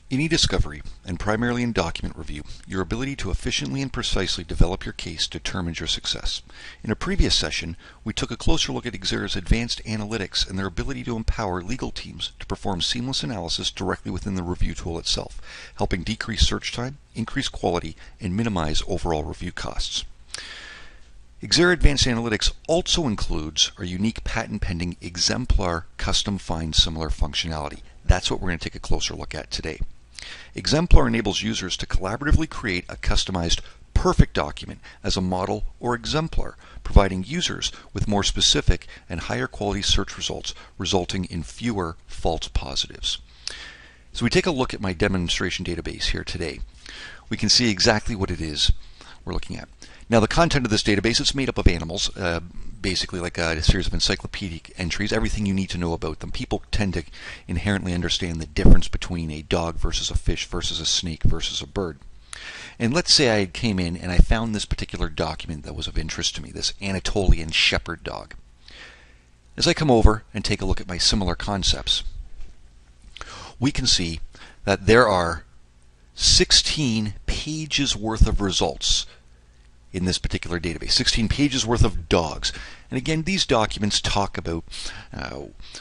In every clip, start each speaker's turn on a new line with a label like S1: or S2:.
S1: In e-discovery, and primarily in document review, your ability to efficiently and precisely develop your case determines your success. In a previous session, we took a closer look at XERA's advanced analytics and their ability to empower legal teams to perform seamless analysis directly within the review tool itself, helping decrease search time, increase quality, and minimize overall review costs. XERA Advanced Analytics also includes our unique patent-pending Exemplar custom find similar functionality. That's what we're going to take a closer look at today. Exemplar enables users to collaboratively create a customized perfect document as a model or exemplar, providing users with more specific and higher quality search results, resulting in fewer false positives. So we take a look at my demonstration database here today. We can see exactly what it is we're looking at. Now the content of this database is made up of animals, basically like a series of encyclopedic entries, everything you need to know about them. People tend to inherently understand the difference between a dog versus a fish versus a snake versus a bird. And let's say I came in and I found this particular document that was of interest to me, this Anatolian shepherd dog. As I come over and take a look at my similar concepts, we can see that there are 16 pages worth of results in this particular database, 16 pages worth of dogs. And again, these documents talk about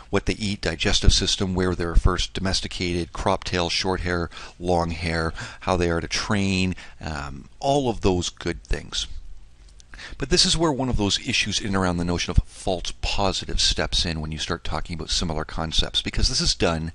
S1: what they eat, digestive system, where they were first domesticated, crop tail, short hair, long hair, how they are to train, all of those good things. But this is where one of those issues in and around the notion of false positives steps in when you start talking about similar concepts, because this is done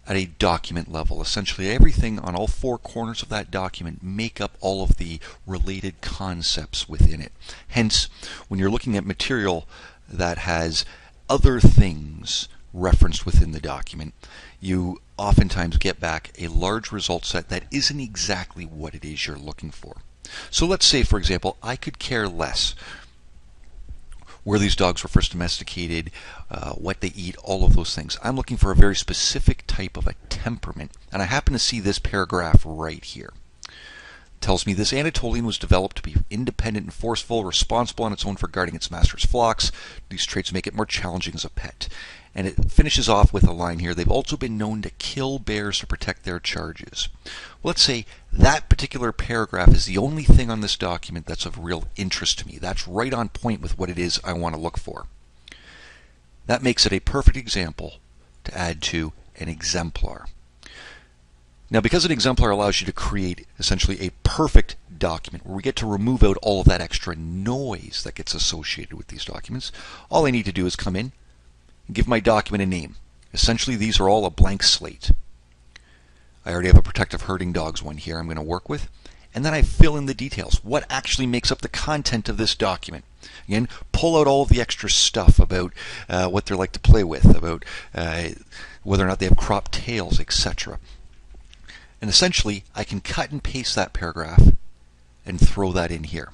S1: at a document level. Essentially everything on all four corners of that document make up all of the related concepts within it. Hence, when you're looking at material that has other things referenced within the document, you oftentimes get back a large result set that isn't exactly what it is you're looking for. So let's say, for example, I could care less where these dogs were first domesticated, what they eat, all of those things. I'm looking for a very specific type of a temperament, and I happen to see this paragraph right here. It tells me this Anatolian was developed to be independent and forceful, responsible on its own for guarding its master's flocks. These traits make it more challenging as a pet. And it finishes off with a line here, they've also been known to kill bears to protect their charges. Well, let's say that particular paragraph is the only thing on this document that's of real interest to me. That's right on point with what it is I want to look for. That makes it a perfect example to add to an exemplar. Now, because an exemplar allows you to create essentially a perfect document where we get to remove out all of that extra noise that gets associated with these documents, all I need to do is come in and give my document a name. Essentially, these are all a blank slate. I already have a protective herding dogs one here I'm going to work with, and then I fill in the details. What actually makes up the content of this document? Again, pull out all of the extra stuff about what they're like to play with, about whether or not they have cropped tails, etc. And essentially, I can cut and paste that paragraph and throw that in here.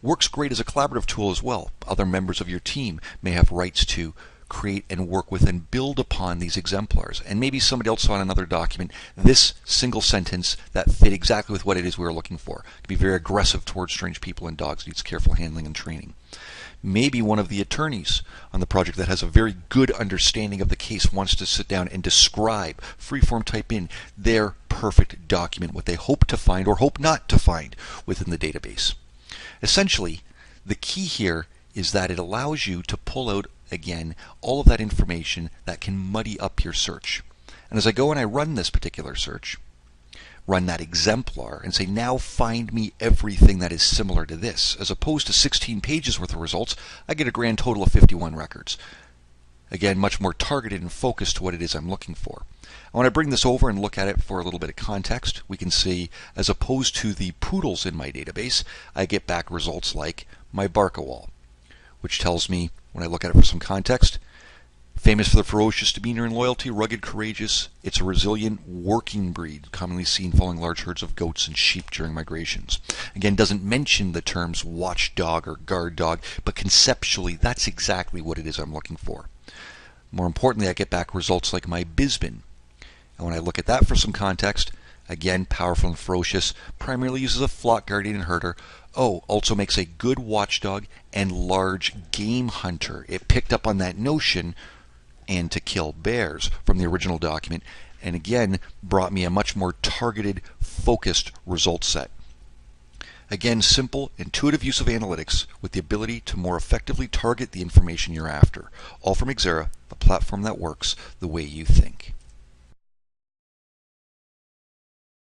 S1: Works great as a collaborative tool as well. Other members of your team may have rights to create and work with and build upon these exemplars. And maybe somebody else saw in another document this single sentence that fit exactly with what it is we were looking for. It could be very aggressive towards strange people and dogs, needs careful handling and training. Maybe one of the attorneys on the project that has a very good understanding of the case wants to sit down and describe, freeform type in their perfect document, what they hope to find or hope not to find within the database. Essentially, the key here is that it allows you to pull out, again, all of that information that can muddy up your search. And as I go and I run this particular search, run that exemplar and say, now find me everything that is similar to this. As opposed to 16 pages worth of results, I get a grand total of 51 records. Again, much more targeted and focused to what it is I'm looking for. When I bring this over and look at it for a little bit of context, we can see, as opposed to the poodles in my database, I get back results like my Barkawal, which tells me, when I look at it for some context, famous for the ferocious demeanor and loyalty, rugged, courageous. It's a resilient working breed, commonly seen following large herds of goats and sheep during migrations. Again, doesn't mention the terms watchdog or guard dog, but conceptually, that's exactly what it is I'm looking for. More importantly, I get back results like my Bisbin. And when I look at that for some context, again, powerful and ferocious, primarily uses a flock guardian and herder. Oh, also makes a good watchdog and large game hunter. It picked up on that notion and to kill bears from the original document, and again brought me a much more targeted, focused result set. Again, simple, intuitive use of analytics with the ability to more effectively target the information you're after. All from XERA, the platform that works the way you think.